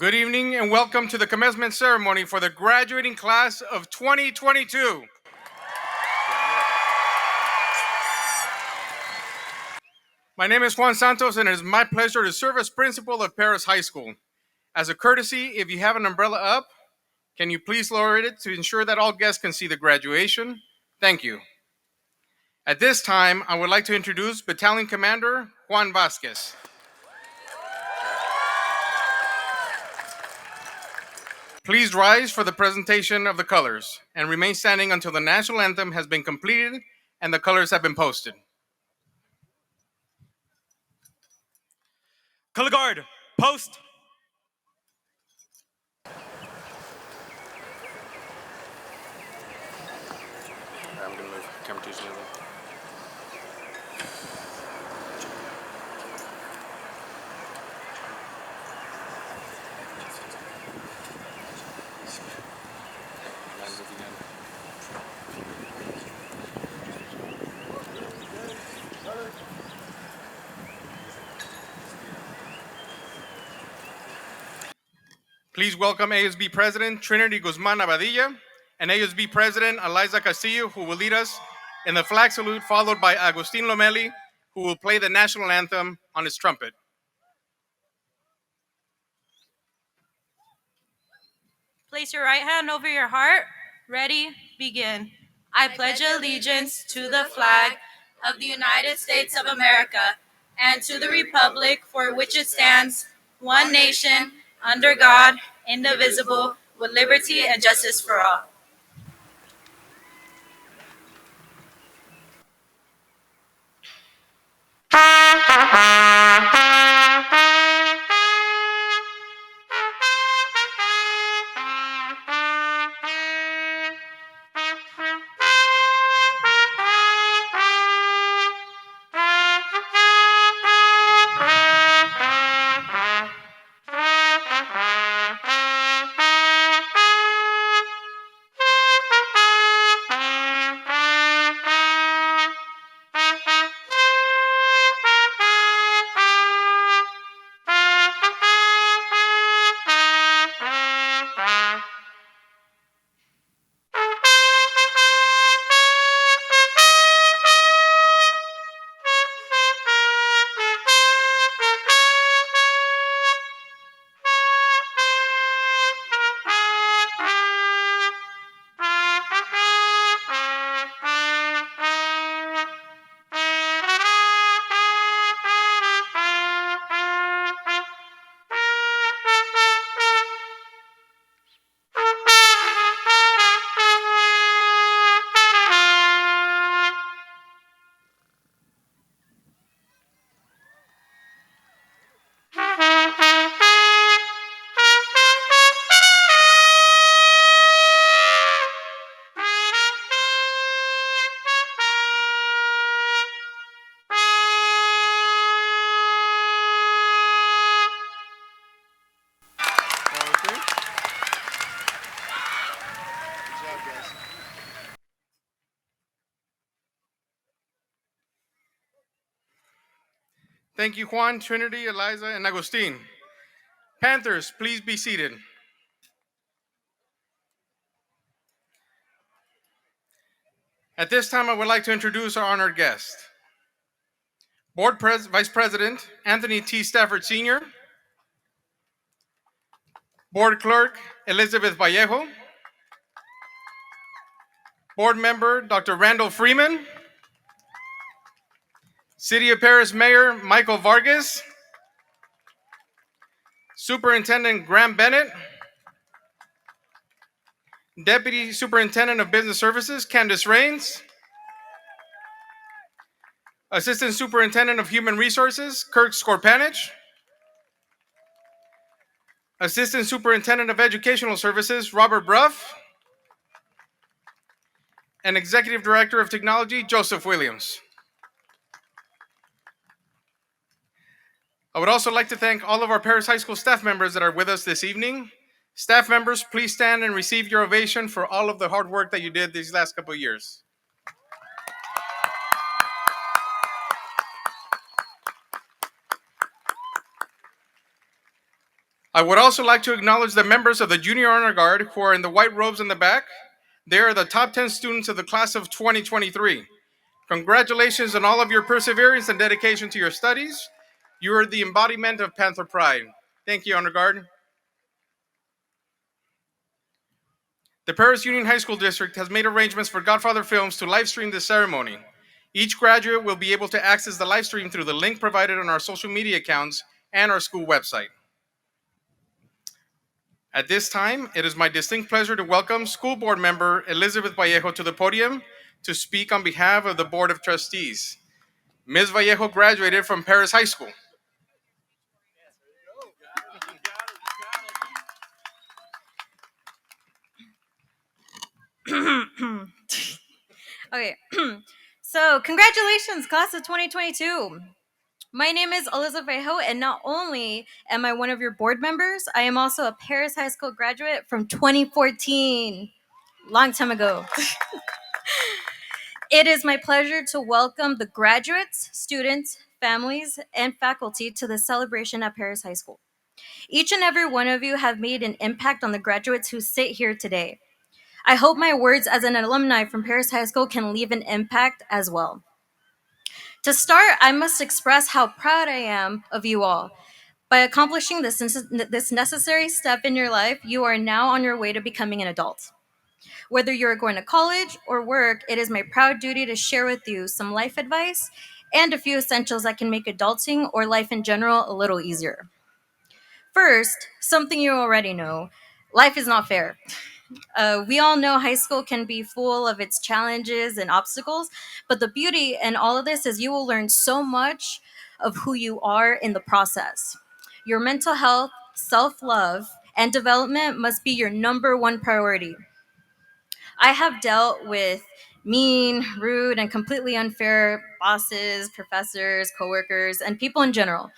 Good evening and welcome to the commencement ceremony for the graduating class of 2022. My name is Juan Santos and it is my pleasure to serve as principal of Perris High School. As a courtesy, if you have an umbrella up, can you please lower it to ensure that all guests can see the graduation? Thank you. At this time, I would like to introduce Battalion Commander Juan Vasquez. Please rise for the presentation of the colors and remain standing until the national anthem has been completed and the colors have been posted. Color guard, post. I'm going to move camera 2's moving. Please welcome ASB President Trinity Guzman Abadilla and ASB President Eliza Castillo, who will lead us in the flag salute, followed by Agustin Lomeli, who will play the national anthem on his trumpet. Place your right hand over your heart. Ready, begin. I pledge allegiance to the flag of the United States of America and to the republic for which it stands, one nation, under God, indivisible, with liberty and justice for all. Thank you, Juan, Trinity, Eliza, and Agustin. Panthers, please be seated. At this time, I would like to introduce our honored guest. Vice President Anthony T. Stafford Sr., Board Clerk Elizabeth Vallejo, Board Member Dr. Randall Freeman, City of Perris Mayor Michael Vargas, Superintendent Graham Bennett, Deputy Superintendent of Business Services Candace Rains, Assistant Superintendent of Human Resources Kirk Skorpanich, Assistant Superintendent of Educational Services Robert Bruff, and Executive Director of Technology Joseph Williams. I would also like to thank all of our Perris High School staff members that are with us this evening. Staff members, please stand and receive your ovation for all of the hard work that you did these last couple of years. I would also like to acknowledge the members of the Junior Honor Guard who are in the white robes in the back. They are the top 10 students of the class of 2023. Congratulations on all of your perseverance and dedication to your studies. You are the embodiment of Panther pride. Thank you, Honor Guard. The Perris Union High School District has made arrangements for Godfather Films to live stream this ceremony. Each graduate will be able to access the live stream through the link provided on our social media accounts and our school website. At this time, it is my distinct pleasure to welcome School Board Member Elizabeth Vallejo to the podium to speak on behalf of the Board of Trustees. Ms. Vallejo graduated from Perris High School. Okay, so congratulations, class of 2022. My name is Elizabeth Vallejo, and not only am I one of your board members, I am also a Perris High School graduate from 2014, long time ago. It is my pleasure to welcome the graduates, students, families, and faculty to the celebration at Perris High School. Each and every one of you have made an impact on the graduates who sit here today. I hope my words as an alumni from Perris High School can leave an impact as well. To start, I must express how proud I am of you all. By accomplishing this necessary step in your life, you are now on your way to becoming an adult. Whether you're going to college or work, it is my proud duty to share with you some life advice and a few essentials that can make adulting or life in general a little easier. First, something you already know: life is not fair. We all know high school can be full of its challenges and obstacles, but the beauty in all of this is you will learn so much of who you are in the process. Your mental health, self love, and development must be your number one priority. I have dealt with mean, rude, and completely unfair bosses, professors, coworkers, and people in general.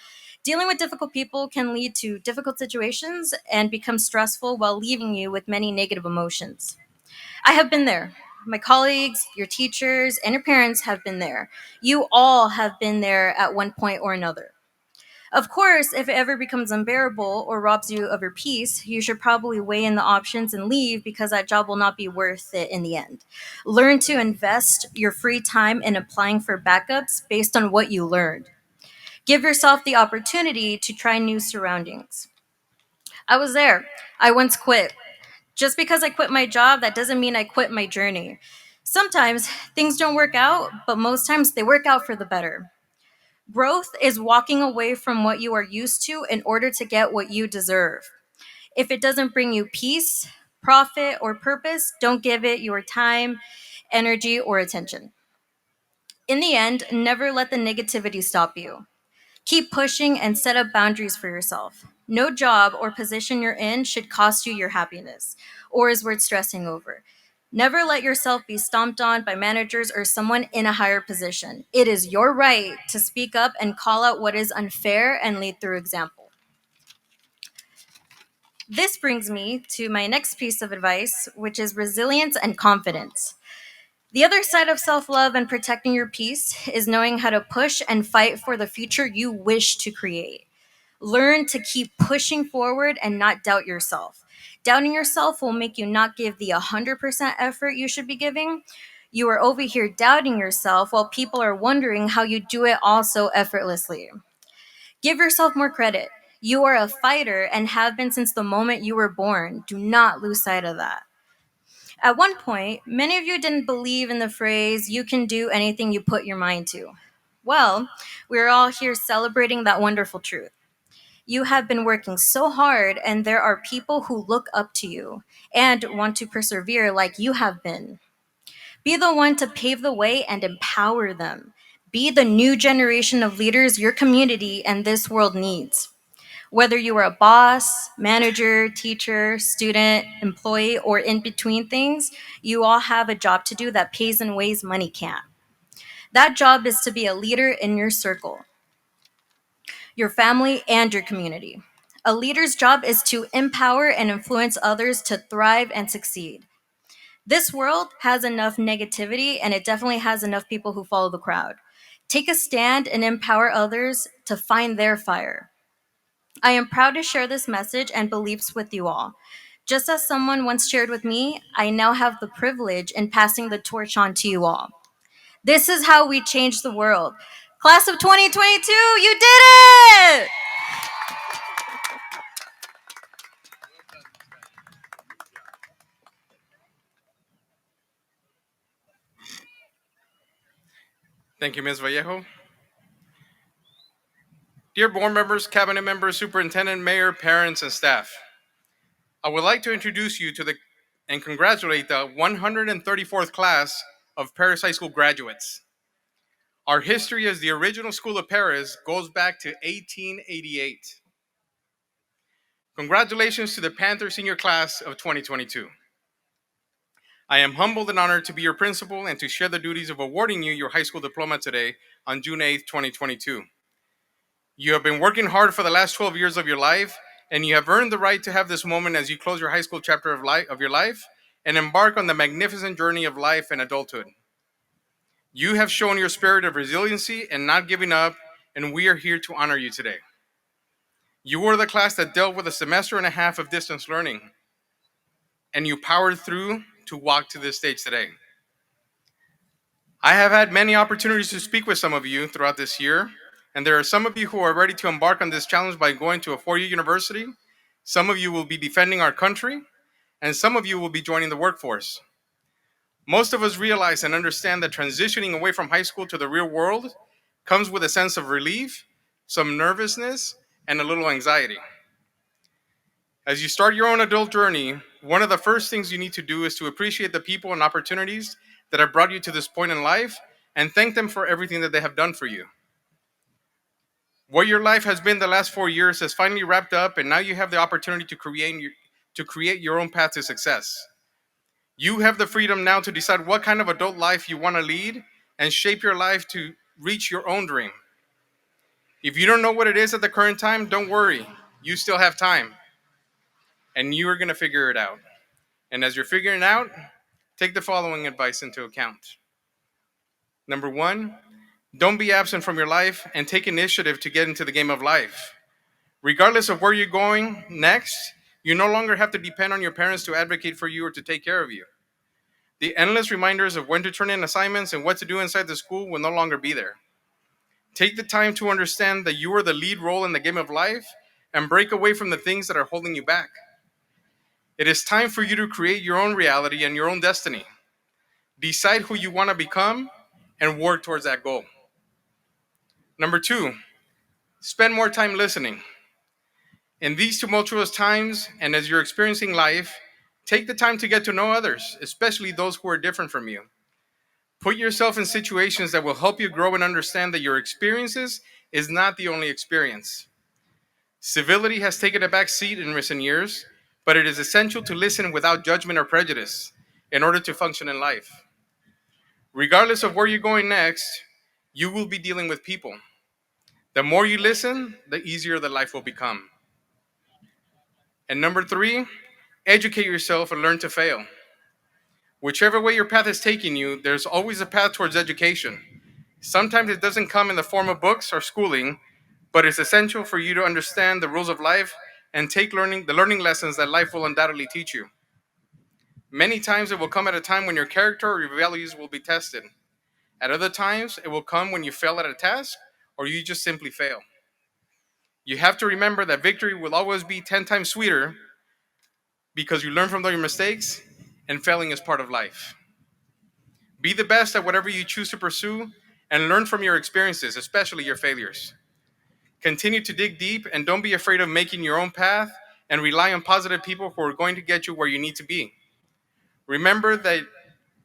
Dealing with difficult people can lead to difficult situations and become stressful while leaving you with many negative emotions. I have been there. My colleagues, your teachers, and your parents have been there. You all have been there at one point or another. Of course, if it ever becomes unbearable or robs you of your peace, you should probably weigh in the options and leave because that job will not be worth it in the end. Learn to invest your free time in applying for backups based on what you learned. Give yourself the opportunity to try new surroundings. I was there. I once quit. Just because I quit my job, that doesn't mean I quit my journey. Sometimes things don't work out, but most times they work out for the better. Growth is walking away from what you are used to in order to get what you deserve. If it doesn't bring you peace, profit, or purpose, don't give it your time, energy, or attention. In the end, never let the negativity stop you. Keep pushing and set up boundaries for yourself. No job or position you're in should cost you your happiness or is worth stressing over. Never let yourself be stomped on by managers or someone in a higher position. It is your right to speak up and call out what is unfair and lead through example. This brings me to my next piece of advice, which is resilience and confidence. The other side of self love and protecting your peace is knowing how to push and fight for the future you wish to create. Learn to keep pushing forward and not doubt yourself. Doubting yourself will make you not give the 100% effort you should be giving. You are over here doubting yourself while people are wondering how you do it all so effortlessly. Give yourself more credit. You are a fighter and have been since the moment you were born. Do not lose sight of that. At one point, many of you didn't believe in the phrase, you can do anything you put your mind to. Well, we're all here celebrating that wonderful truth. You have been working so hard, and there are people who look up to you and want to persevere like you have been. Be the one to pave the way and empower them. Be the new generation of leaders your community and this world needs. Whether you are a boss, manager, teacher, student, employee, or in between things, you all have a job to do that pays in ways money can't. That job is to be a leader in your circle, your family, and your community. A leader's job is to empower and influence others to thrive and succeed. This world has enough negativity and it definitely has enough people who follow the crowd. Take a stand and empower others to find their fire. I am proud to share this message and beliefs with you all. Just as someone once shared with me, I now have the privilege in passing the torch on to you all. This is how we change the world. Class of 2022, you did it! Thank you, Ms. Vallejo. Dear board members, cabinet members, superintendent, mayor, parents, and staff, I would like to introduce you to the and congratulate the 134th class of Perris High School graduates. Our history as the original school of Perris goes back to 1888. Congratulations to the Panther Senior Class of 2022. I am humbled and honored to be your principal and to share the duties of awarding you your high school diploma today on June 8th, 2022. You have been working hard for the last 12 years of your life, and you have earned the right to have this moment as you close your high school chapter of your life and embark on the magnificent journey of life and adulthood. You have shown your spirit of resiliency and not giving up, and we are here to honor you today. You were the class that dealt with a semester and a half of distance learning, and you powered through to walk to this stage today. I have had many opportunities to speak with some of you throughout this year, and there are some of you who are ready to embark on this challenge by going to a four-year university. Some of you will be defending our country, and some of you will be joining the workforce. Most of us realize and understand that transitioning away from high school to the real world comes with a sense of relief, some nervousness, and a little anxiety. As you start your own adult journey, one of the first things you need to do is to appreciate the people and opportunities that have brought you to this point in life and thank them for everything that they have done for you. What your life has been the last 4 years has finally wrapped up, and now you have the opportunity to create your own path to success. You have the freedom now to decide what kind of adult life you want to lead and shape your life to reach your own dream. If you don't know what it is at the current time, don't worry. You still have time. And you are going to figure it out. And as you're figuring it out, take the following advice into account. Number 1, don't be absent from your life and take initiative to get into the game of life. Regardless of where you're going next, you no longer have to depend on your parents to advocate for you or to take care of you. The endless reminders of when to turn in assignments and what to do inside the school will no longer be there. Take the time to understand that you are the lead role in the game of life and break away from the things that are holding you back. It is time for you to create your own reality and your own destiny. Decide who you want to become and work towards that goal. Number 2, spend more time listening. In these tumultuous times and as you're experiencing life, take the time to get to know others, especially those who are different from you. Put yourself in situations that will help you grow and understand that your experiences is not the only experience. Civility has taken a back seat in recent years, but it is essential to listen without judgment or prejudice in order to function in life. Regardless of where you're going next, you will be dealing with people. The more you listen, the easier the life will become. And number 3, educate yourself and learn to fail. Whichever way your path is taking you, there's always a path towards education. Sometimes it doesn't come in the form of books or schooling, but it's essential for you to understand the rules of life and take the learning lessons that life will undoubtedly teach you. Many times it will come at a time when your character or your values will be tested. At other times, it will come when you fail at a task or you just simply fail. You have to remember that victory will always be 10 times sweeter because you learn from your mistakes, and failing is part of life. Be the best at whatever you choose to pursue and learn from your experiences, especially your failures. Continue to dig deep and don't be afraid of making your own path and rely on positive people who are going to get you where you need to be. Remember that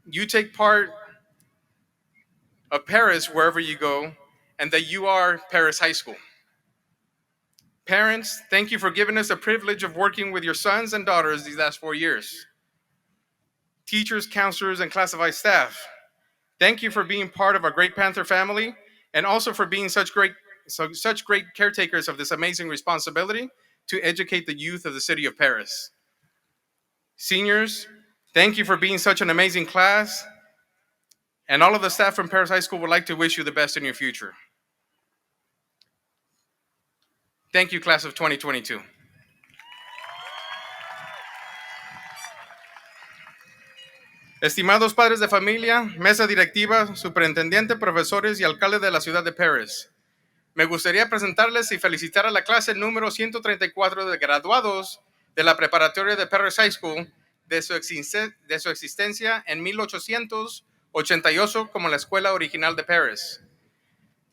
you take part of Perris wherever you go and that you are Perris High School. Parents, thank you for giving us the privilege of working with your sons and daughters these last 4 years. Teachers, counselors, and classified staff, thank you for being part of our great Panther family and also for being such great caretakers of this amazing responsibility to educate the youth of the city of Perris. Seniors, thank you for being such an amazing class, and all of the staff from Perris High School would like to wish you the best in your future. Thank you, class of 2022. Estimados padres de familia, mesa directiva, superintendente, profesores y alcalde de la ciudad de Perris, me gustaría presentarles y felicitar a la clase número 134 de graduados de la preparatoria de Perris High School de su existencia en 1888 como la escuela original de Perris.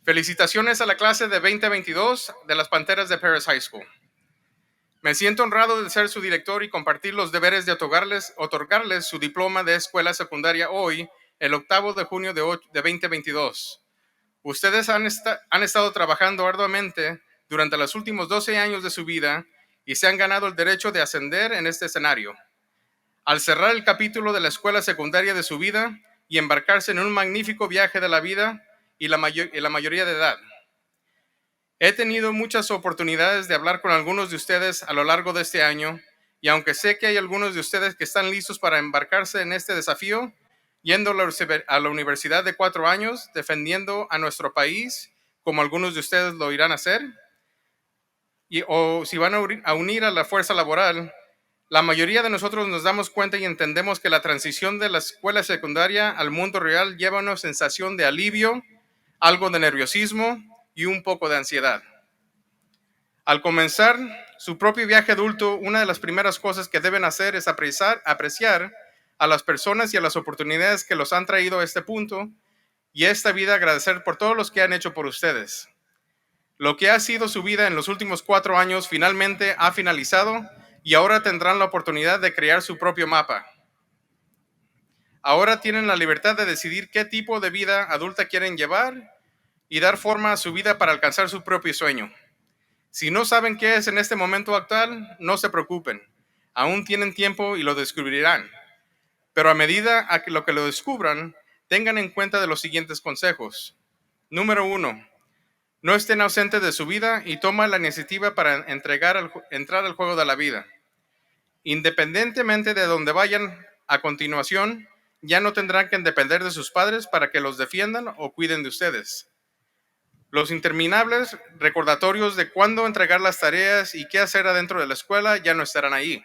Felicitaciones a la clase de 2022 de las Panteras de Perris High School. Me siento honrado de ser su director y compartir los deberes de otorgarles su diploma de escuela secundaria hoy, el 8 de junio de 2022. Ustedes han estado trabajando arduamente durante los últimos 12 años de su vida y se han ganado el derecho de ascender en este escenario. Al cerrar el capítulo de la escuela secundaria de su vida y embarcarse en un magnífico viaje de la vida y la mayoría de edad. He tenido muchas oportunidades de hablar con algunos de ustedes a lo largo de este año y aunque sé que hay algunos de ustedes que están listos para embarcarse en este desafío, yendo a la universidad de 4 años, defendiendo a nuestro país, como algunos de ustedes lo irán a hacer, o si van a unir a la fuerza laboral, la mayoría de nosotros nos damos cuenta y entendemos que la transición de la escuela secundaria al mundo real lleva una sensación de alivio, algo de nerviosismo y un poco de ansiedad. Al comenzar su propio viaje adulto, una de las primeras cosas que deben hacer es apreciar a las personas y a las oportunidades que los han traído a este punto y a esta vida, agradecer por todos los que han hecho por ustedes. Lo que ha sido su vida en los últimos 4 años finalmente ha finalizado y ahora tendrán la oportunidad de crear su propio mapa. Ahora tienen la libertad de decidir qué tipo de vida adulta quieren llevar y dar forma a su vida para alcanzar su propio sueño. Si no saben qué es en este momento actual, no se preocupen. Aún tienen tiempo y lo descubrirán. Pero a medida a que lo descubran, tengan en cuenta de los siguientes consejos. Número 1. No estén ausentes de su vida y toma la iniciativa para entrar al juego de la vida. Independientemente de donde vayan a continuación, ya no tendrán que depender de sus padres para que los defiendan o cuiden de ustedes. Los interminables recordatorios de cuándo entregar las tareas y qué hacer adentro de la escuela ya no estarán ahí.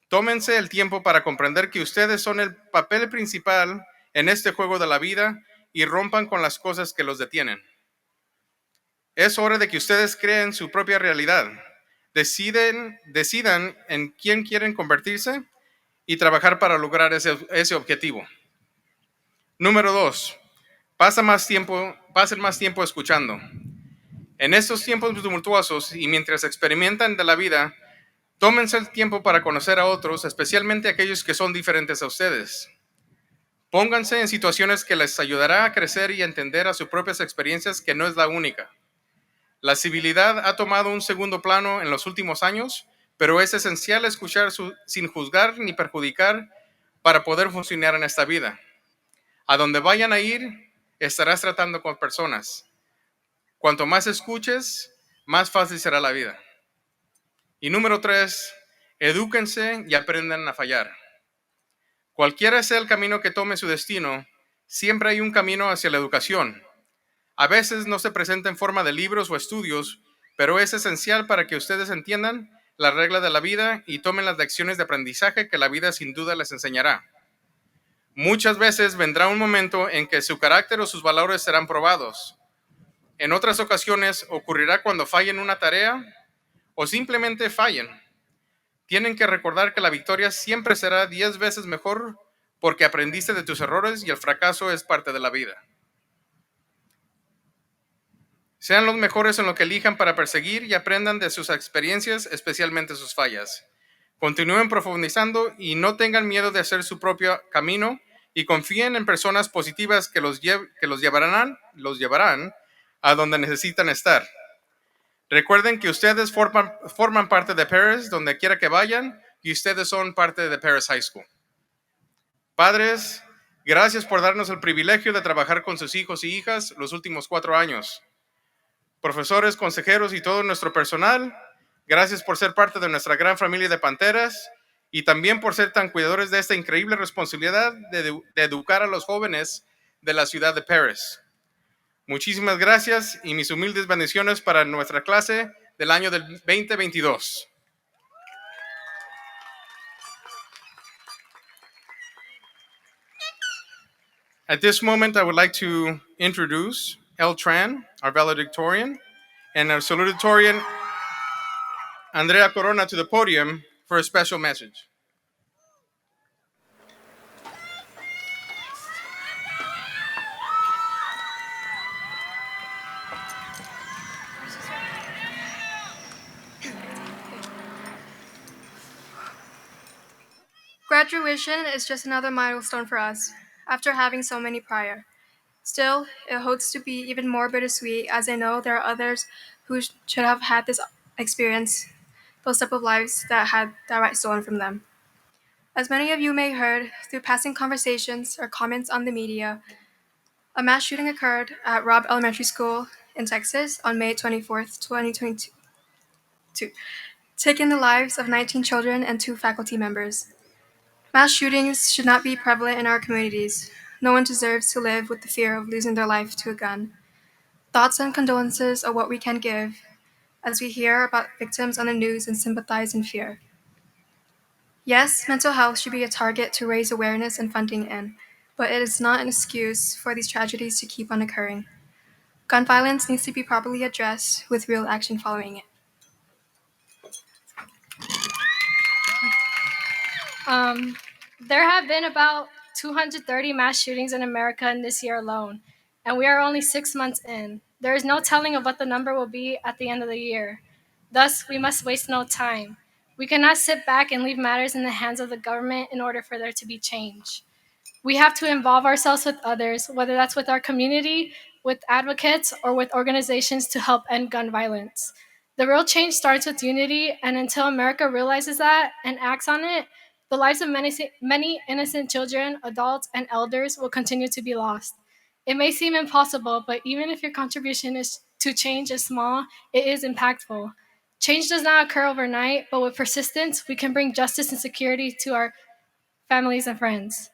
Tómense el tiempo para comprender que ustedes son el papel principal en este juego de la vida y rompan con las cosas que los detienen. Es hora de que ustedes creen su propia realidad. Decidan en quién quieren convertirse y trabajar para lograr ese objetivo. Número 2. Pasen más tiempo escuchando. En estos tiempos tumultuosos y mientras experimentan de la vida, tómense el tiempo para conocer a otros, especialmente aquellos que son diferentes a ustedes. Pónganse en situaciones que les ayudará a crecer y a entender a sus propias experiencias, que no es la única. La civilidad ha tomado un segundo plano en los últimos años, pero es esencial escuchar sin juzgar ni perjudicar para poder funcionar en esta vida. A donde vayan a ir, estarás tratando con personas. Cuanto más escuches, más fácil será la vida. Y número 3, edúquense y aprendan a fallar. Cualquiera sea el camino que tome su destino, siempre hay un camino hacia la educación. A veces no se presenta en forma de libros o estudios, pero es esencial para que ustedes entiendan las reglas de la vida y tomen las lecciones de aprendizaje que la vida sin duda les enseñará. Muchas veces vendrá un momento en que su carácter o sus valores serán probados. En otras ocasiones ocurrirá cuando fallen una tarea o simplemente fallen. Tienen que recordar que la victoria siempre será 10 veces mejor porque aprendiste de tus errores y el fracaso es parte de la vida. Sean los mejores en lo que elijan para perseguir y aprendan de sus experiencias, especialmente sus fallas. Continúen profundizando y no tengan miedo de hacer su propio camino y confíen en personas positivas que los llevarán a donde necesitan estar. Recuerden que ustedes forman parte de Perris donde quiera que vayan y ustedes son parte de Perris High School. Padres, gracias por darnos el privilegio de trabajar con sus hijos y hijas los últimos 4 años. Profesores, consejeros y todo nuestro personal, gracias por ser parte de nuestra gran familia de Panteras y también por ser tan cuidadores de esta increíble responsabilidad de educar a los jóvenes de la ciudad de Perris. Muchísimas gracias y mis humildes bendiciones para nuestra clase del año del 2022. At this moment, I would like to introduce El Tran, our valedictorian, and our salutatorian, Andrea Corona, to the podium for a special message. Graduation is just another milestone for us, after having so many prior. Still, it holds to be even more bittersweet, as I know there are others who should have had this experience, those type of lives that had that right stolen from them. As many of you may have heard through passing conversations or comments on the media, a mass shooting occurred at Robb Elementary School in Texas on May 24th, 2022, taking the lives of 19 children and 2 faculty members. Mass shootings should not be prevalent in our communities. No one deserves to live with the fear of losing their life to a gun. Thoughts and condolences are what we can give, as we hear about victims on the news and sympathize in fear. Yes, mental health should be a target to raise awareness and funding in, but it is not an excuse for these tragedies to keep on occurring. Gun violence needs to be properly addressed with real action following it. Um, there have been about 230 mass shootings in America in this year alone, and we are only 6 months in. There is no telling of what the number will be at the end of the year. Thus, we must waste no time. We cannot sit back and leave matters in the hands of the government in order for there to be change. We have to involve ourselves with others, whether that's with our community, with advocates, or with organizations to help end gun violence. The real change starts with unity, and until America realizes that and acts on it, the lives of many innocent children, adults, and elders will continue to be lost. It may seem impossible, but even if your contribution is to change is small, it is impactful. Change does not occur overnight, but with persistence, we can bring justice and security to our families and friends.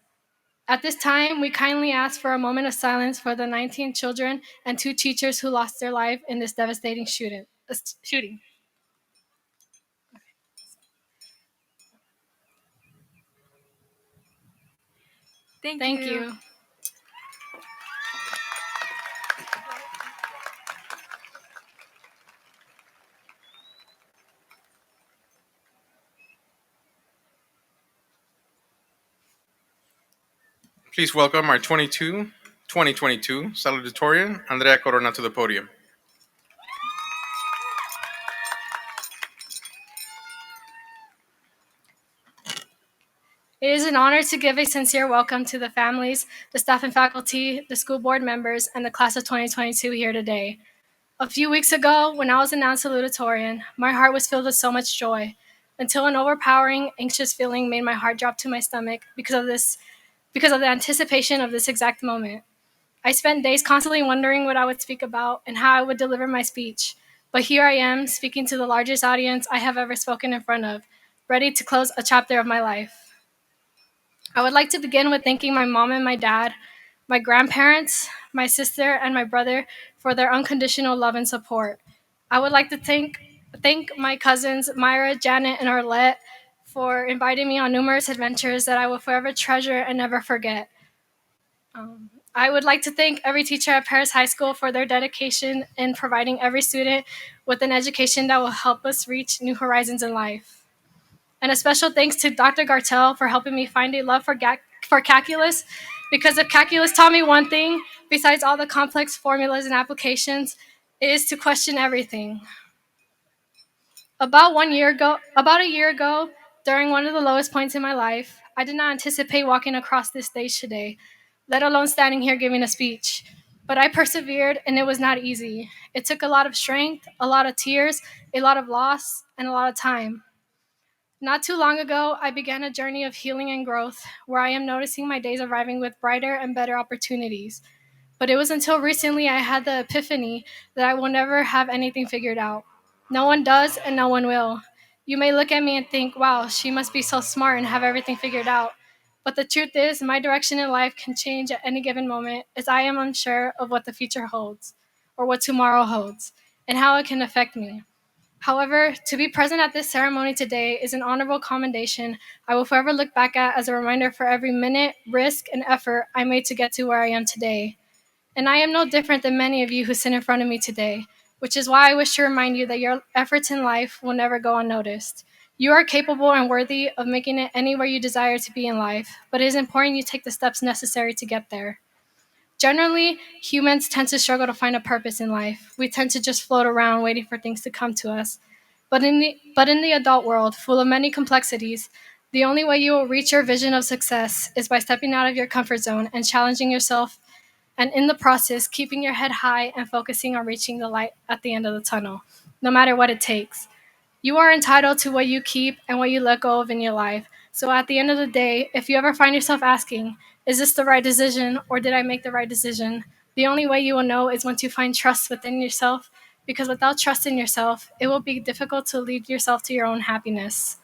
At this time, we kindly ask for a moment of silence for the 19 children and 2 teachers who lost their life in this devastating shooting. Thank you. Please welcome our 2022 salutatorian, Andrea Corona, to the podium. It is an honor to give a sincere welcome to the families, the staff and faculty, the school board members, and the class of 2022 here today. A few weeks ago, when I was announced salutatorian, my heart was filled with so much joy, until an overpowering, anxious feeling made my heart drop to my stomach because of the anticipation of this exact moment. I spent days constantly wondering what I would speak about and how I would deliver my speech. But here I am, speaking to the largest audience I have ever spoken in front of, ready to close a chapter of my life. I would like to begin with thanking my mom and my dad, my grandparents, my sister, and my brother for their unconditional love and support. I would like to thank my cousins, Myra, Janet, and Arlette, for inviting me on numerous adventures that I will forever treasure and never forget. I would like to thank every teacher at Perris High School for their dedication in providing every student with an education that will help us reach new horizons in life. And a special thanks to Dr. Gartell for helping me find a love for calculus, because if calculus taught me one thing, besides all the complex formulas and applications, it is to question everything. About a year ago, during one of the lowest points in my life, I did not anticipate walking across this stage today, let alone standing here giving a speech. But I persevered, and it was not easy. It took a lot of strength, a lot of tears, a lot of loss, and a lot of time. Not too long ago, I began a journey of healing and growth where I am noticing my days arriving with brighter and better opportunities. But it was until recently I had the epiphany that I will never have anything figured out. No one does, and no one will. You may look at me and think, wow, she must be so smart and have everything figured out. But the truth is, my direction in life can change at any given moment as I am unsure of what the future holds, or what tomorrow holds, and how it can affect me. However, to be present at this ceremony today is an honorable commendation I will forever look back at as a reminder for every minute, risk, and effort I made to get to where I am today. And I am no different than many of you who sit in front of me today, which is why I wish to remind you that your efforts in life will never go unnoticed. You are capable and worthy of making it anywhere you desire to be in life, but it is important you take the steps necessary to get there. Generally, humans tend to struggle to find a purpose in life. We tend to just float around waiting for things to come to us. But in the adult world, full of many complexities, the only way you will reach your vision of success is by stepping out of your comfort zone and challenging yourself, and in the process, keeping your head high and focusing on reaching the light at the end of the tunnel, no matter what it takes. You are entitled to what you keep and what you let go of in your life. So at the end of the day, if you ever find yourself asking, is this the right decision or did I make the right decision? The only way you will know is once you find trust within yourself, because without trust in yourself, it will be difficult to lead yourself to your own happiness.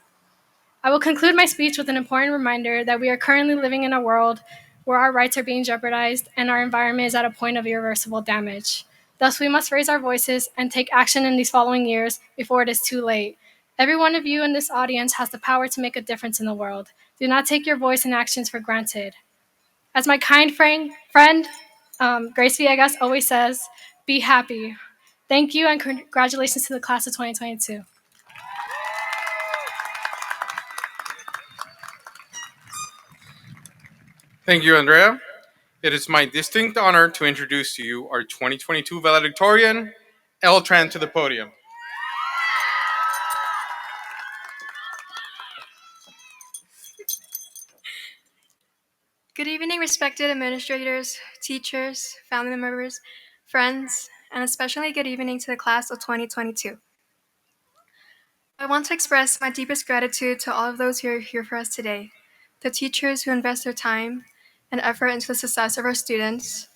I will conclude my speech with an important reminder that we are currently living in a world where our rights are being jeopardized and our environment is at a point of irreversible damage. Thus, we must raise our voices and take action in these following years before it is too late. Every one of you in this audience has the power to make a difference in the world. Do not take your voice and actions for granted. As my kind friend Grace Villegas always says, be happy. Thank you and congratulations to the class of 2022. Thank you, Andrea. It is my distinct honor to introduce to you our 2022 valedictorian, El Tran, to the podium. Good evening, respected administrators, teachers, family members, friends, and especially good evening to the class of 2022. I want to express my deepest gratitude to all of those who are here for us today, the teachers who invest their time and effort into the success of our students,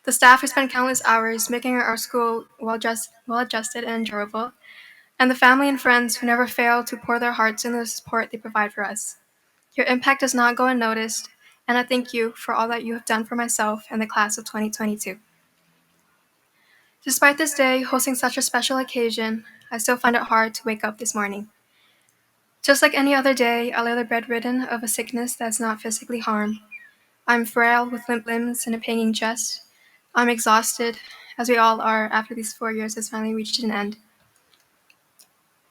the staff who spend countless hours making our school well-adjusted and enjoyable, and the family and friends who never fail to pour their hearts into the support they provide for us. Your impact does not go unnoticed, and I thank you for all that you have done for myself and the class of 2022. Despite this day hosting such a special occasion, I still find it hard to wake up this morning. Just like any other day, I lay bedridden of a sickness that does not physically harm. I'm frail with limp limbs and a panging chest. I'm exhausted, as we all are after these 4 years has finally reached an end.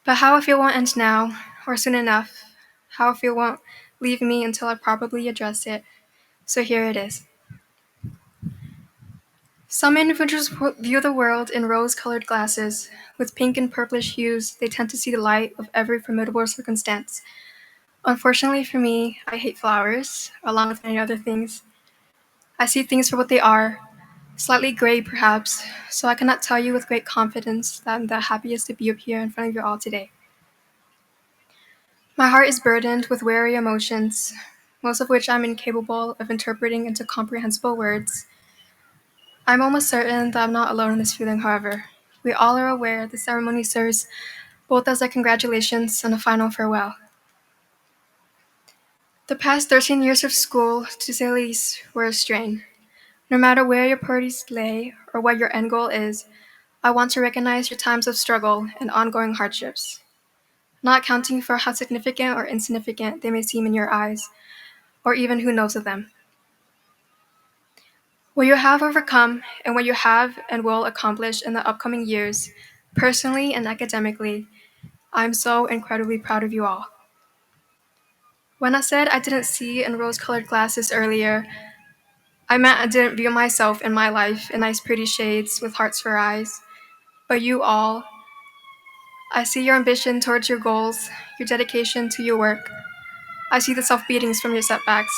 But how I feel won't end now, or soon enough. How I feel won't leave me until I properly address it. So here it is. Some individuals view the world in rose-colored glasses. With pink and purplish hues, they tend to see the light of every formidable circumstance. Unfortunately for me, I hate flowers, along with many other things. I see things for what they are, slightly gray perhaps, so I cannot tell you with great confidence that I'm the happiest to be up here in front of you all today. My heart is burdened with weary emotions, most of which I'm incapable of interpreting into comprehensible words. I'm almost certain that I'm not alone in this feeling, however. We all are aware the ceremony serves both as a congratulations and a final farewell. The past 13 years of school, to say the least, were a strain. No matter where your priorities lay or what your end goal is, I want to recognize your times of struggle and ongoing hardships, not accounting for how significant or insignificant they may seem in your eyes, or even who knows of them. What you have overcome and what you have and will accomplish in the upcoming years, personally and academically, I'm so incredibly proud of you all. When I said I didn't see in rose-colored glasses earlier, I meant I didn't view myself and my life in nice pretty shades with hearts for eyes. But you all, I see your ambition towards your goals, your dedication to your work. I see the self-beatings from your setbacks.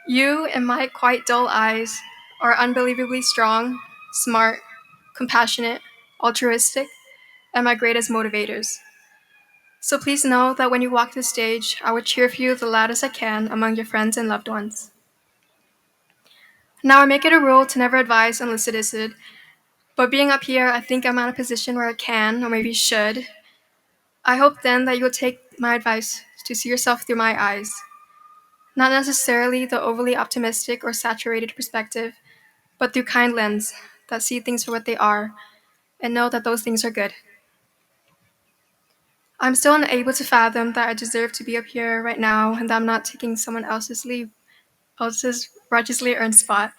You, in my quite dull eyes, are unbelievably strong, smart, compassionate, altruistic, and my greatest motivators. So please know that when you walk the stage, I will cheer for you the loudest I can among your friends and loved ones. Now I make it a rule to never advise unsolicited, but being up here, I think I'm at a position where I can, or maybe should. I hope then that you'll take my advice to see yourself through my eyes. Not necessarily the overly optimistic or saturated perspective, but through kind lens that see things for what they are and know that those things are good. I'm still unable to fathom that I deserve to be up here right now and that I'm not taking someone else's righteously earned spot.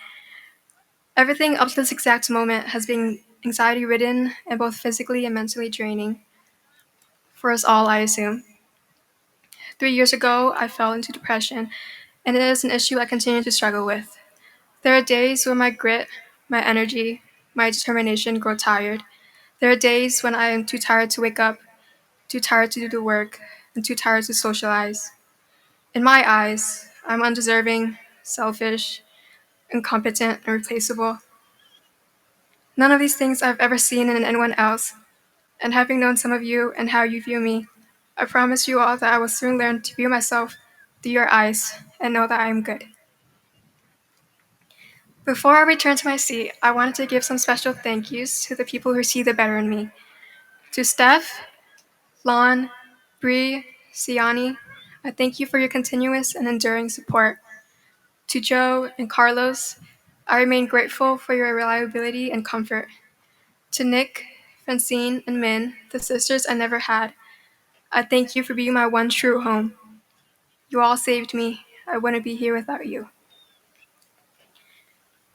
Everything up to this exact moment has been anxiety-ridden and both physically and mentally draining. For us all, I assume. 3 years ago, I fell into depression, and it is an issue I continue to struggle with. There are days where my grit, my energy, my determination grow tired. There are days when I am too tired to wake up, too tired to do the work, and too tired to socialize. In my eyes, I'm undeserving, selfish, incompetent, and replaceable. None of these things I've ever seen in anyone else, and having known some of you and how you view me, I promise you all that I will soon learn to view myself through your eyes and know that I am good. Before I return to my seat, I wanted to give some special thank yous to the people who see the better in me. To Steph, Lon, Bree, Siani, I thank you for your continuous and enduring support. To Joe and Carlos, I remain grateful for your reliability and comfort. To Nick, Francine, and Min, the sisters I never had, I thank you for being my one true home. You all saved me. I wouldn't be here without you.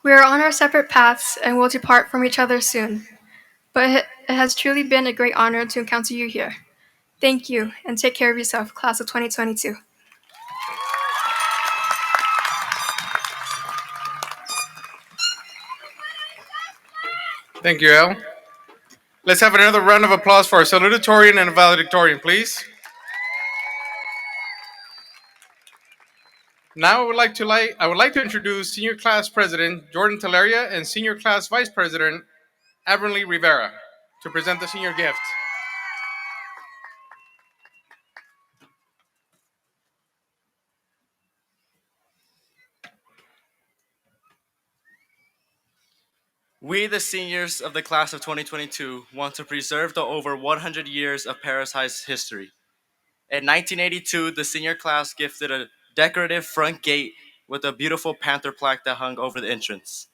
We are on our separate paths and will depart from each other soon, but it has truly been a great honor to encounter you here. Thank you, and take care of yourself, class of 2022. Thank you, El. Let's have another round of applause for our salutatorian and valedictorian, please. Now I would like to introduce Senior Class President Jordan Teleria and Senior Class Vice President Avronlea Rivera to present the senior gift. We, the seniors of the class of 2022, want to preserve the over 100 years of Perris High's history. In 1982, the senior class gifted a decorative front gate with a beautiful panther plaque that hung over the entrance.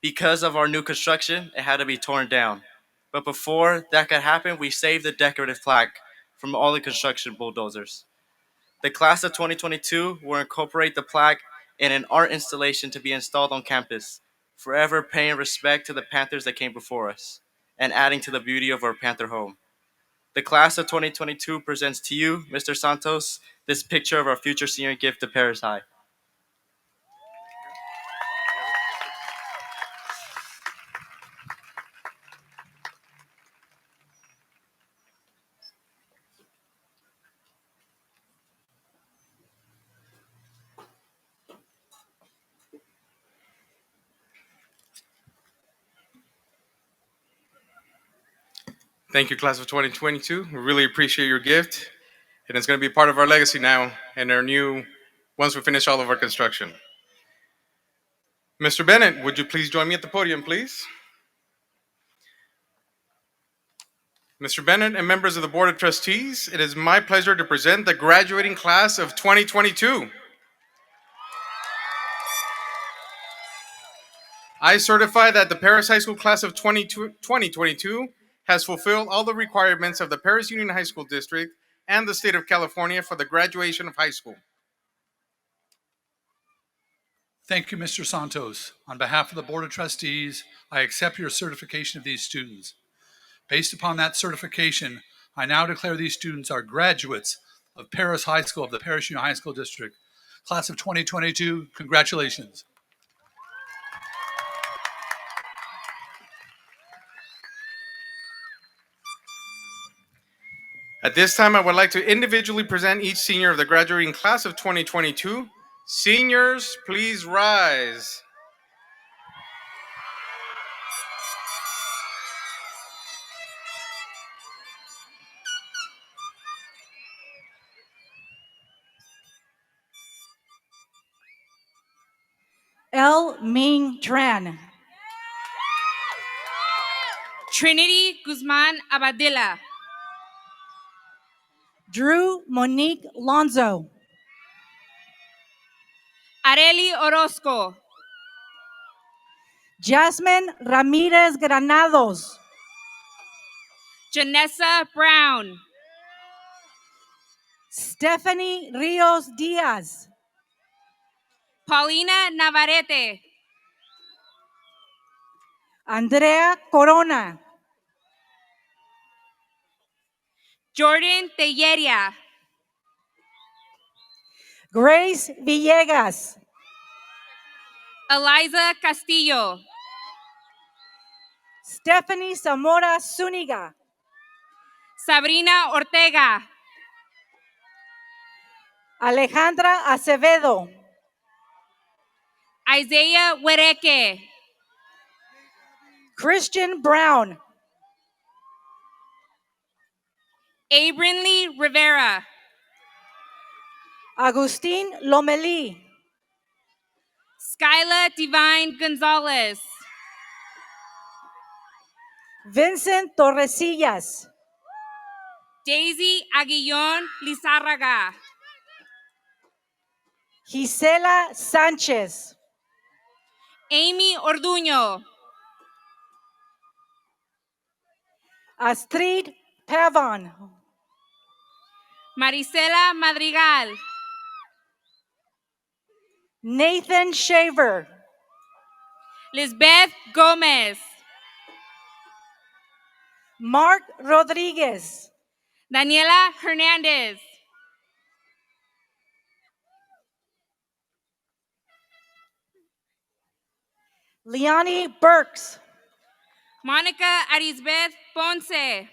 Because of our new construction, it had to be torn down. But before that could happen, we saved the decorative plaque from all the construction bulldozers. The class of 2022 will incorporate the plaque in an art installation to be installed on campus, forever paying respect to the Panthers that came before us, and adding to the beauty of our Panther home. The class of 2022 presents to you, Mr. Santos, this picture of our future senior gift to Perris High. Thank you, class of 2022. We really appreciate your gift, and it's going to be part of our legacy now and our new, once we finish all of our construction. Mr. Bennett, would you please join me at the podium, please? Mr. Bennett and members of the Board of Trustees, it is my pleasure to present the graduating class of 2022. I certify that the Perris High School class of 2022 has fulfilled all the requirements of the Perris Union High School District and the state of California for the graduation of high school. Thank you, Mr. Santos. On behalf of the Board of Trustees, I accept your certification of these students. Based upon that certification, I now declare these students are graduates of Perris High School of the Perris Union High School District. Class of 2022, congratulations. At this time, I would like to individually present each senior of the graduating class of 2022. Seniors, please rise. El Ming Tran. Trinity Guzman Abadilla. Drew Monique Lonzo. Areli Orozco. Jasmine Ramirez Granados. Janessa Brown. Stephanie Rios Diaz. Paulina Navarrete. Andrea Corona. Jordan Telleria. Grace Villegas. Eliza Castillo. Stephanie Zamora Zuniga. Sabrina Ortega. Alejandra Acevedo. Isaiah Huereque. Christian Brown. Abrinley Rivera. Agustin Lomelí. Skyla Divine Gonzalez. Vincent Torresillas. Daisy Aguillon Lizárraga. Gisela Sánchez, Amy Orduño, Astrid Pavon, Marisela Madrigal, Nathan Shaver, Lisbeth Gomez, Mark Rodriguez, Daniela Hernandez, Leonie Burks, Monica Arisbeth Ponce,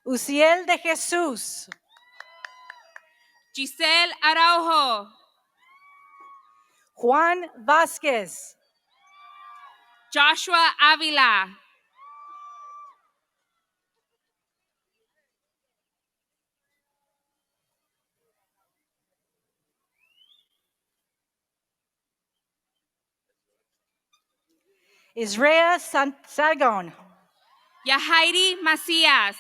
Uciel de Jesus, Giselle Araujo, Juan Vázquez, Joshua Avila, Israel Sagon, Yahairi Macias,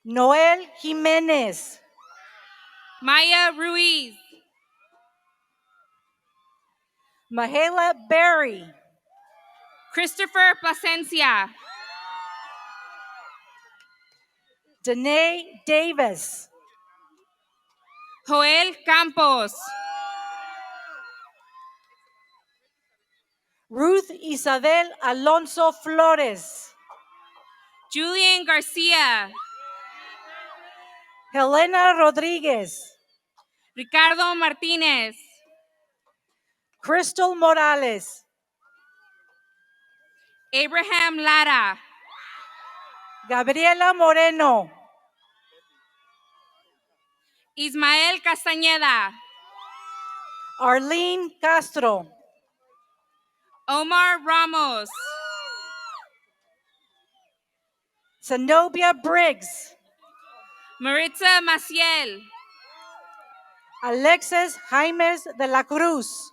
Noel Jiménez, Maya Ruiz, Mahela Berry, Christopher Plasencia, Danae Davis, Joel Campos, Ruth Isabel Alonso Flores, Julian Garcia, Helena Rodriguez, Ricardo Martinez, Crystal Morales, Abraham Lara, Gabriela Moreno, Ismael Castañeda, Arlene Castro, Omar Ramos, Zenobia Briggs, Maritza Maciel, Alexis Jaimes de la Cruz,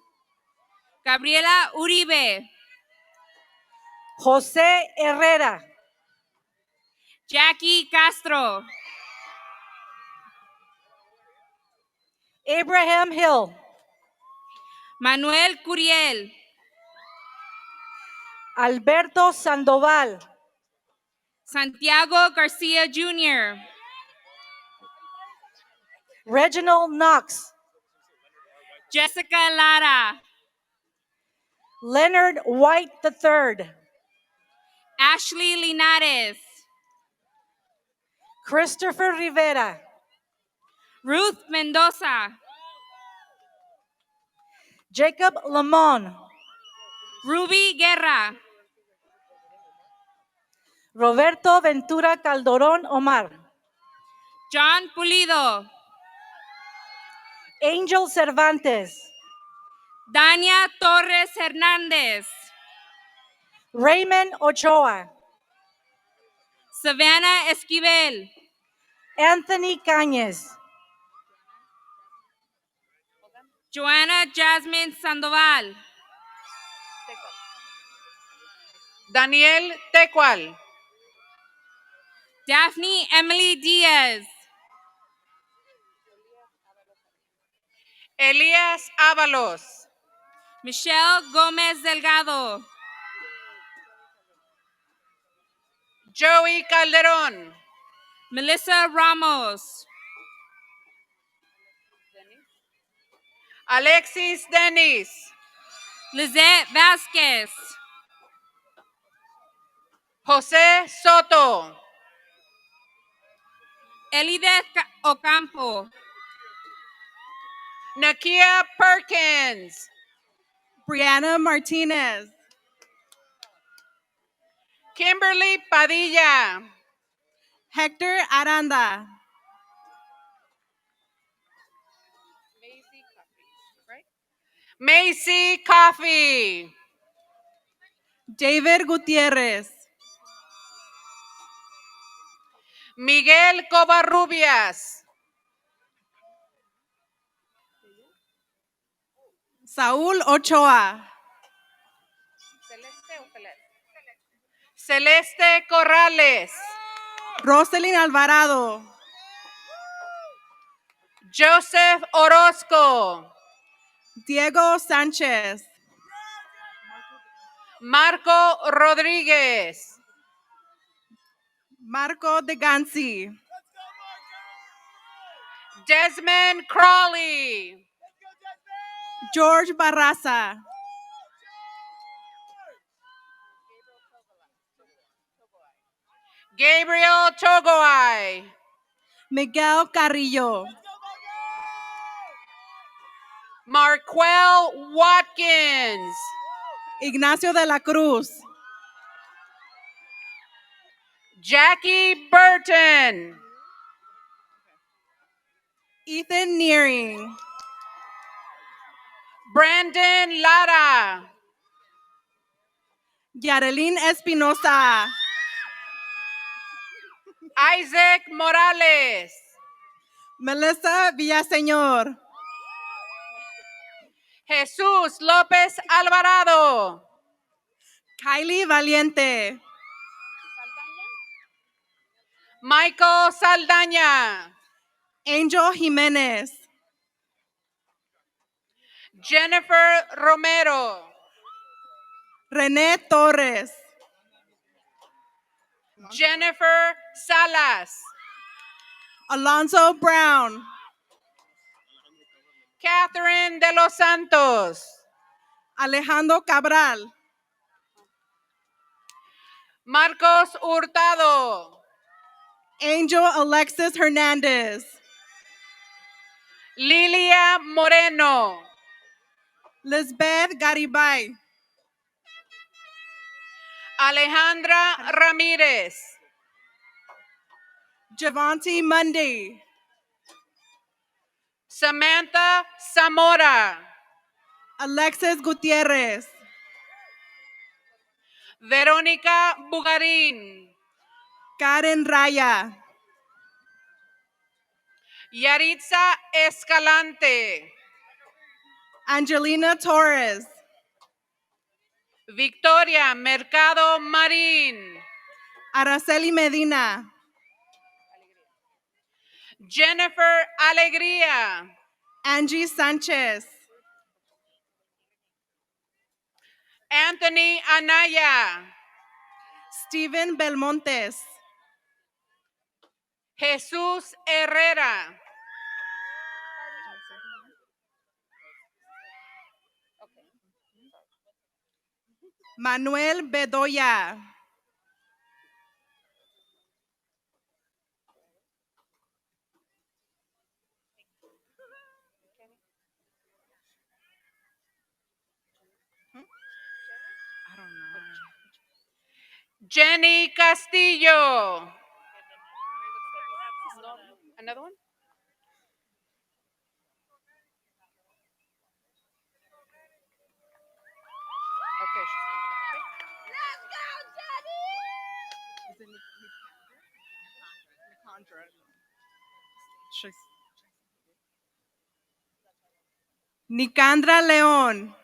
Gabriela Uribe, José Herrera, Jackie Castro, Abraham Hill, Manuel Curiel, Alberto Sandoval, Santiago Garcia Jr., Reginald Knox, Jessica Lara, Leonard White III, Ashley Linares, Christopher Rivera, Ruth Mendoza, Jacob Lamont, Ruby Guerra, Roberto Ventura Calderón Omar, John Pulido, Angel Cervantes, Dania Torres Hernández, Raymond Ochoa, Savannah Esquivel, Anthony Cañez, Joanna Jasmine Sandoval, Daniel Tecual, Daphne Emily Diaz, Elías Ábalos, Michelle Gomez Delgado, Joey Calderón, Melissa Ramos, Alexis Denis, Lizette Vasquez, José Soto, Elideth Ocampo, Nakia Perkins, Brianna Martinez, Kimberly Padilla, Hector Aranda, Macy Coffee, David Gutierrez, Miguel Covarrubias, Saúl Ochoa, Celeste Corrales, Roselyn Alvarado. Joseph Orozco. Diego Sanchez. Marco Rodriguez. Marco De Gansi. Desmond Crawley. George Barraza. Gabriel Togoy. Miguel Carrillo. Marquel Watkins. Ignacio de la Cruz. Jackie Burton. Ethan Nearing. Brandon Lara. Yarelin Espinosa. Isaac Morales. Melissa Villaseñor. Jesús López Alvarado. Kylie Valiente. Michael Saldaña. Angel Jimenez. Jennifer Romero. René Torres. Jennifer Salas. Alonso Brown. Catherine de los Santos. Alejandro Cabral. Marcos Hurtado. Angel Alexis Hernandez. Lilia Moreno. Lisbeth Garibay. Alejandra Ramírez. Javonte Mundy. Samantha Zamora. Alexis Gutierrez. Verónica Bugarín. Karen Raya. Yaritza Escalante. Angelina Torres. Victoria Mercado Marín. Araceli Medina. Jennifer Alegría. Angie Sanchez. Anthony Anaya. Steven Belmontes. Jesús Herrera. Manuel Bedoya. Jenny Castillo. Another one? Okay. Let's go, Nicandra León.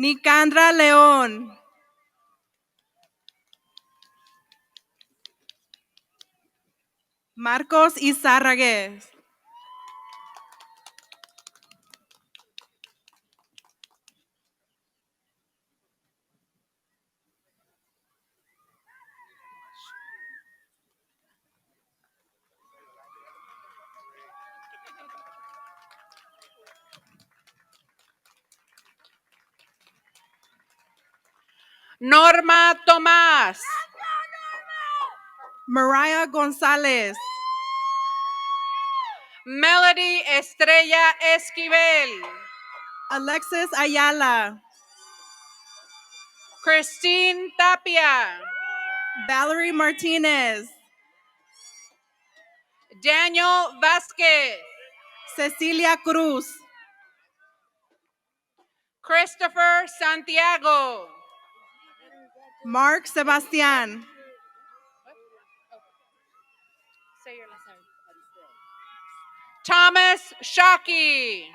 Nicandra León. Marcos Izárraguez. Norma Tomás. Mariah González. Melody Estrella Esquivel. Alexis Ayala. Christine Tapia. Valerie Martinez. Daniel Vasquez. Cecilia Cruz. Christopher Santiago. Mark Sebastian. Thomas Shockey.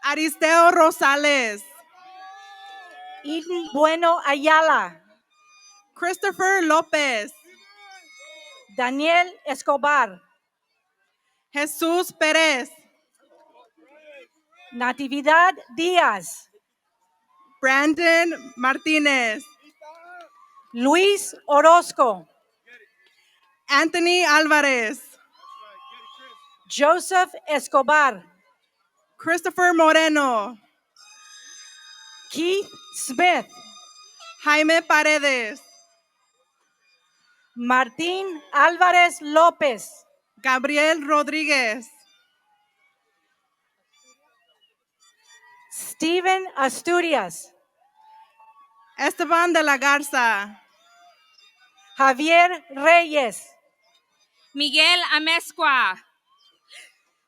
Aristeo Rosales. Eden Bueno Ayala. Christopher Lopez. Daniel Escobar. Jesús Perez. Natividad Díaz. Brandon Martinez. Luis Orozco. Anthony Alvarez. Joseph Escobar. Christopher Moreno. Keith Smith. Jaime Paredes. Martín Álvarez López. Gabriel Rodríguez. Steven Asturias. Esteban de la Garza. Javier Reyes. Miguel Amezcua.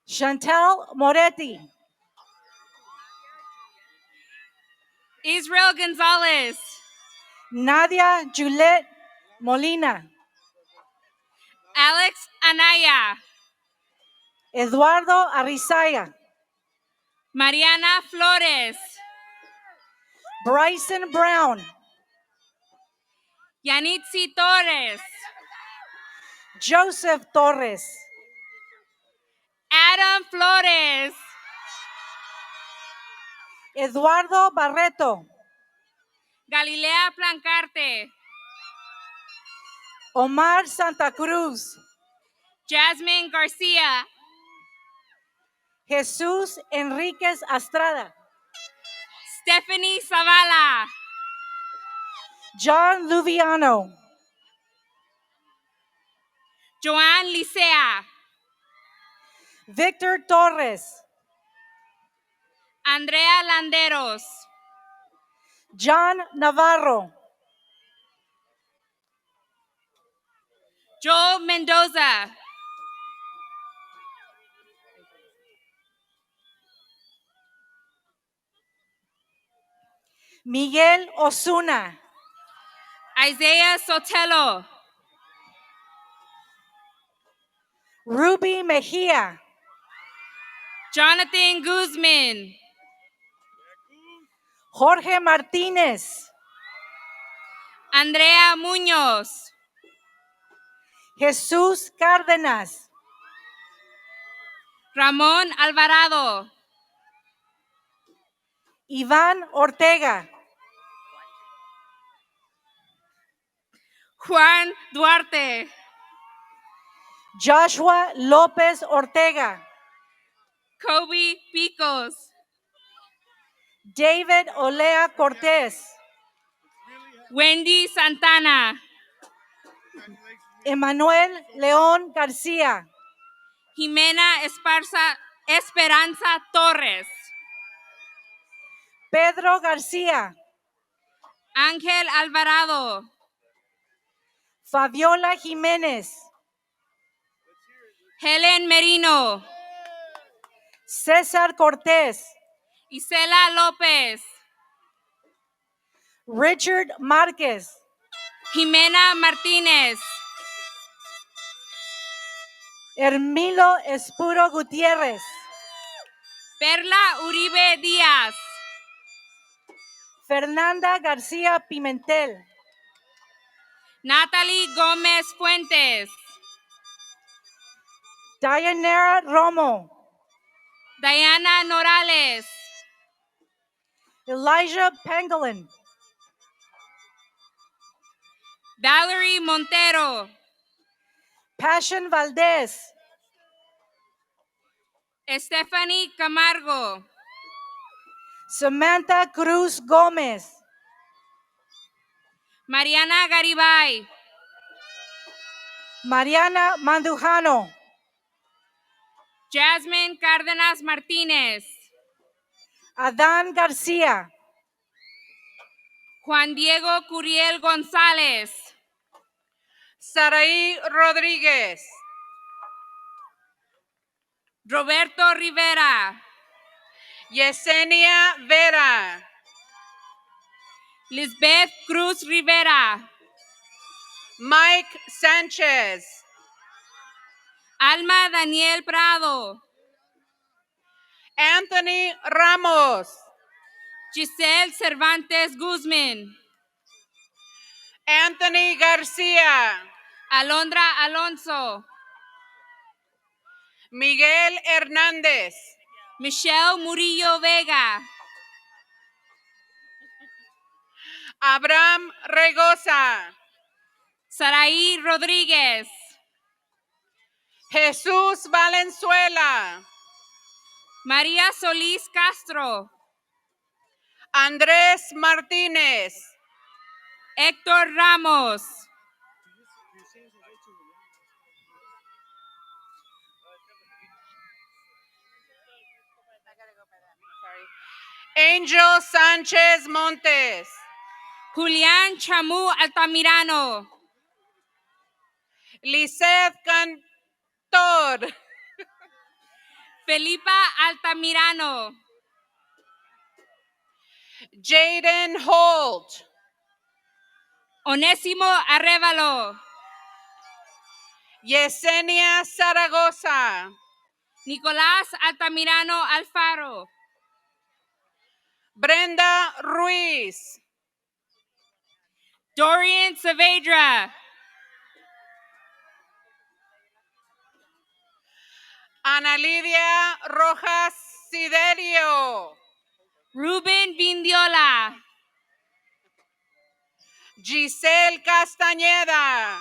Chantal Moretti. Israel Gonzalez. Nadia Juliet Molina. Alex Anaya. Eduardo Arrizaya. Mariana Flores. Bryson Brown. Yanitzi Torres. Joseph Torres. Adam Flores. Eduardo Barreto. Galilea Plancarte. Omar Santa Cruz. Jasmine Garcia. Jesús Enríquez Astrada. Stephanie Zavala. John Luviano. Joanne Licea. Victor Torres. Andrea Landeros. John Navarro. Joel Mendoza. Miguel Osuna. Isaiah Sotelo. Ruby Mejia. Jonathan Guzman. Jorge Martínez. Andrea Muñoz. Jesús Cárdenas. Ramón Alvarado. Iván Ortega. Juan Duarte. Joshua López Ortega. Kobe Picos. David Olea Cortés. Wendy Santana. Emanuel León García. Jimena Esperanza Torres. Pedro García. Ángel Alvarado. Fabiola Jiménez. Helen Merino. César Cortés. Isela López. Richard Márquez. Jimena Martínez. Hermilo Espuro Gutiérrez. Perla Uribe Díaz. Fernanda García Pimentel. Natalie Gómez Fuentes. Dayanara Romo. Diana Norales. Elijah Pangolin. Valerie Montero. Passion Valdez. Stephanie Camargo. Samantha Cruz Gómez. Mariana Garibay. Mariana Mandujano. Jasmine Cárdenas Martínez. Adán García. Juan Diego Curiel González. Saraí Rodríguez. Roberto Rivera. Yesenia Vera. Lisbeth Cruz Rivera. Mike Sanchez. Alma Daniel Prado. Anthony Ramos. Giselle Cervantes Guzman. Anthony Garcia. Alondra Alonso. Miguel Hernández. Michelle Murillo Vega. Abraham Regosa. Saraí Rodríguez. Jesús Valenzuela. María Solís Castro. Andrés Martínez. Héctor Ramos. Angel Sánchez Montes. Julián Chamú Altamirano. Lisette Cantor. Felipa Altamirano. Jaden Holt. Onésimo Arevalo. Yesenia Zaragoza. Nicolás Altamirano Alfaro. Brenda Ruiz. Dorian Saavedra. Ana Lidia Rojas Siderio. Ruben Vindiola. Giselle Castañeda.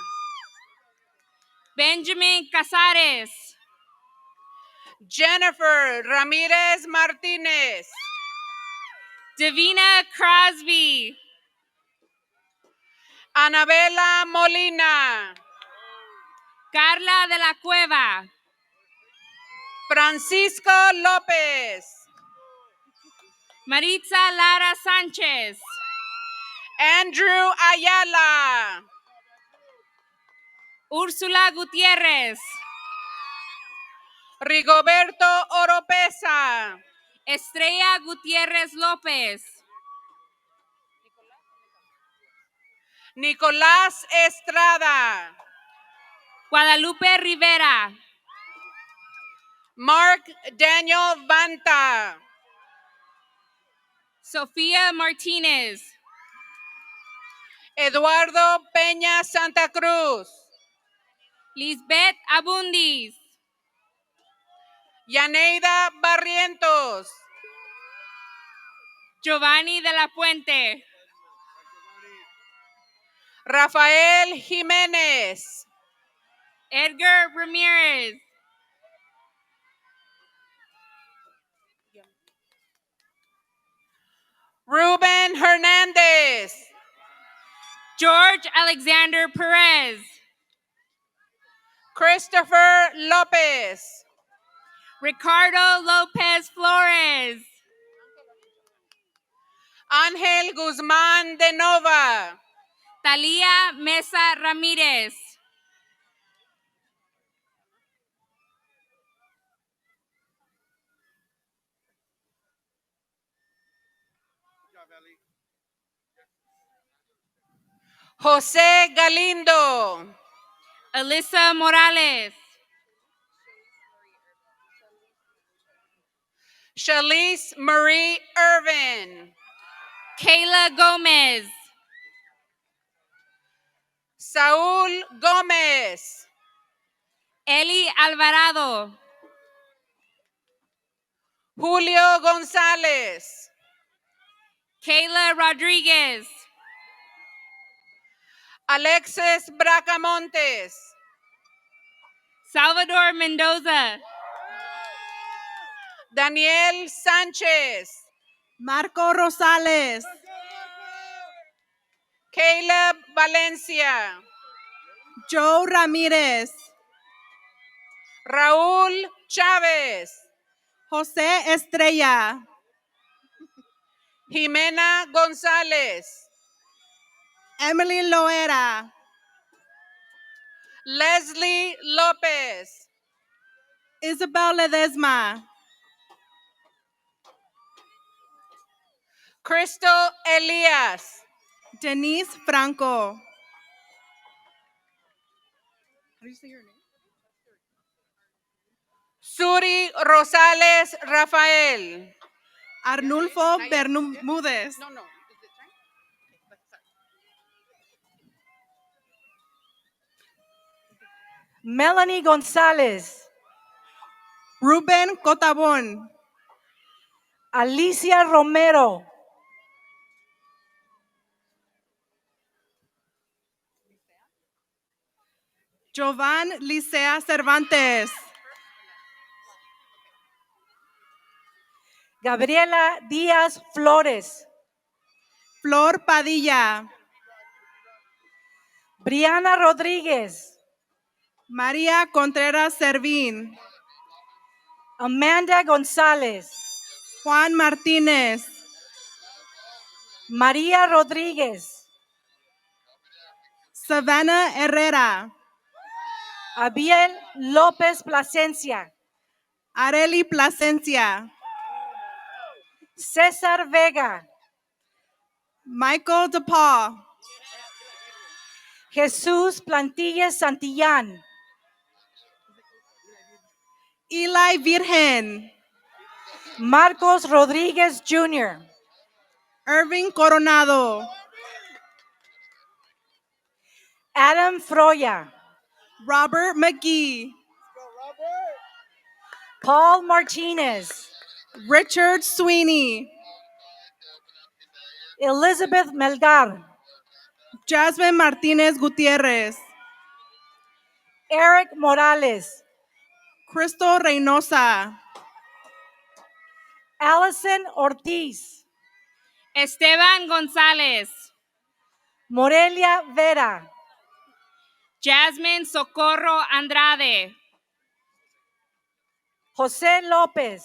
Benjamin Casares. Jennifer Ramirez Martinez. Davina Crosby. Anabela Molina. Carla de la Cueva. Francisco López. Maritza Lara Sánchez. Andrew Ayala. Úrsula Gutiérrez. Rigoberto Oropesa. Estrella Gutiérrez López. Nicolás Estrada. Guadalupe Rivera. Mark Daniel Vanta. Sofía Martínez. Eduardo Peña Santa Cruz. Lisbeth Abundis. Yaneida Barrientos. Giovanni de la Puente. Rafael Jiménez. Edgar Ramirez. Ruben Hernandez. George Alexander Perez. Christopher Lopez. Ricardo Lopez Flores. Ángel Guzmán de Nova. Talía Mesa Ramírez. José Galindo. Alyssa Morales. Shalise Marie Irvin. Kayla Gomez. Saúl Gómez. Eli Alvarado. Julio González. Kayla Rodríguez. Alexis Bracamontes. Salvador Mendoza. Daniel Sánchez. Marco Rosales. Caleb Valencia. Joe Ramírez. Raúl Chávez. José Estrella. Jimena González. Emily Loera. Leslie López. Isabel Ledesma. Crystal Elias. Denise Franco. How do you say your name? Suri Rosales Rafael. Arnulfo Bermúdez. No. Melanie Gonzalez, Ruben Cotabón. Alicia Romero, Jovan Licea Cervantes. Gabriela Díaz Flores, Flor Padilla. Briana Rodríguez, María Contreras Servín. Amanda González, Juan Martínez. María Rodríguez, Savannah Herrera. Abiel López Plasencia, Areli Plasencia. César Vega, Michael DePaul. Jesús Plantillas Santillán, Eli Virgen. Marcos Rodríguez Jr., Irving Coronado. Adam Froya, Robert McGee. Paul Martinez, Richard Sweeney. Elizabeth Melgar, Jasmine Martinez Gutierrez. Eric Morales, Crystal Reynosa. Allison Ortiz, Esteban González, Morelia Vera, Jasmine Socorro Andrade, José López,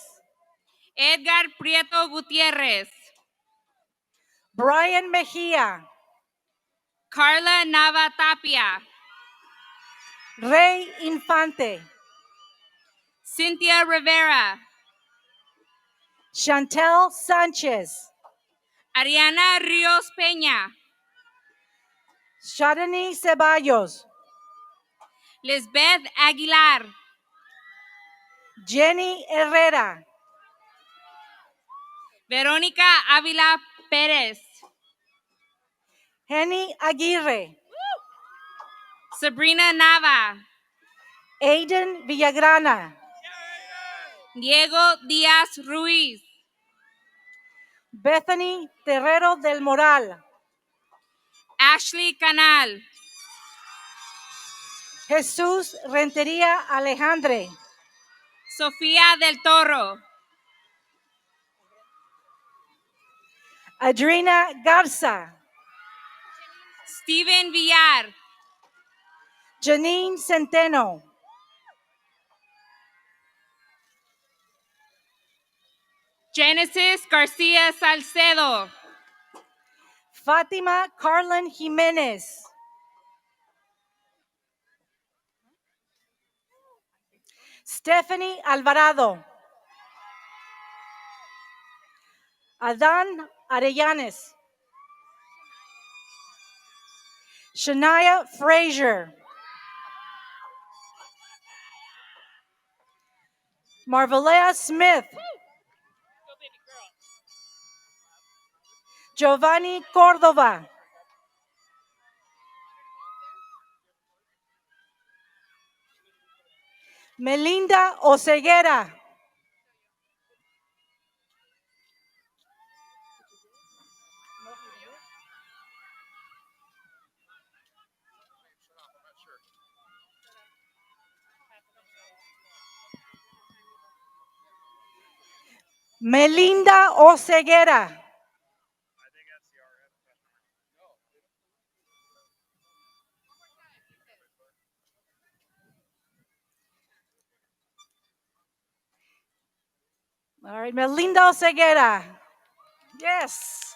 Edgar Prieto Gutiérrez, Brian Mejía, Carla Nava Tapia, Rey Infante, Cynthia Rivera, Chantel Sánchez, Ariana Ríos Peña, Shadani Ceballos, Lisbeth Aguilar, Jenny Herrera, Verónica Ávila Pérez, Jenny Aguirre, Sabrina Nava, Aiden Villagrana, Diego Díaz Ruiz, Bethany Terrero del Moral, Ashley Canal, Jesús Rentería Alejandre, Sofía del Toro, Adrina Garza, Steven Villar, Janine Centeno, Genesis Garcia Salcedo, Fátima Carlin Jiménez, Stephanie Alvarado, Adán Arellanes, Shania Frazier, Marvelea Smith, Giovanni Cordova, Melinda Oceguera, Melinda Oceguera, all right, Melinda Oceguera. Yes.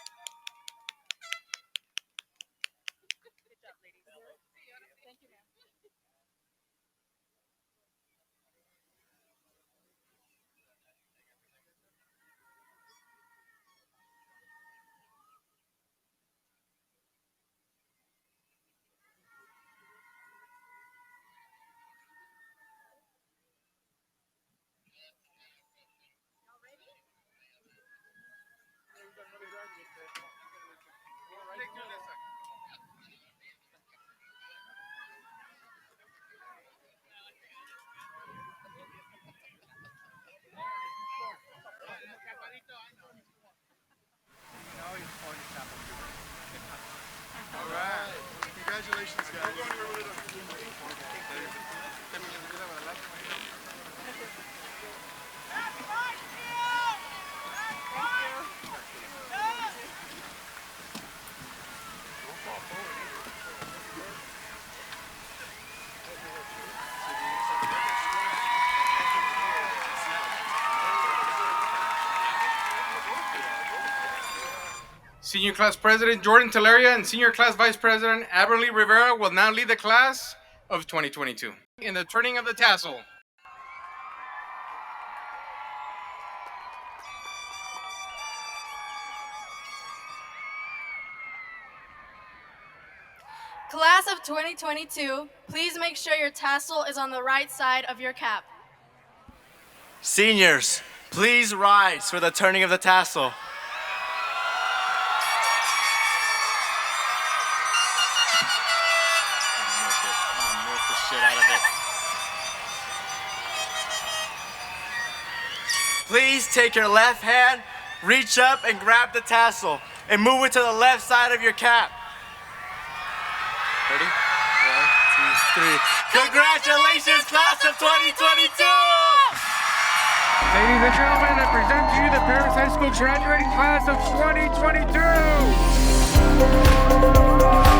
Senior Class President Jordan Teleria and Senior Class Vice President Aberly Rivera will now lead the class of 2022 in the turning of the tassel. Class of 2022, please make sure your tassel is on the right side of your cap. Seniors, please rise for the turning of the tassel. Please take your left hand, reach up and grab the tassel, and move it to the left side of your cap. Ready? 1, 2, 3. Congratulations, class of 2022! Ladies and gentlemen, I present to you the Perris High School graduating class of 2022.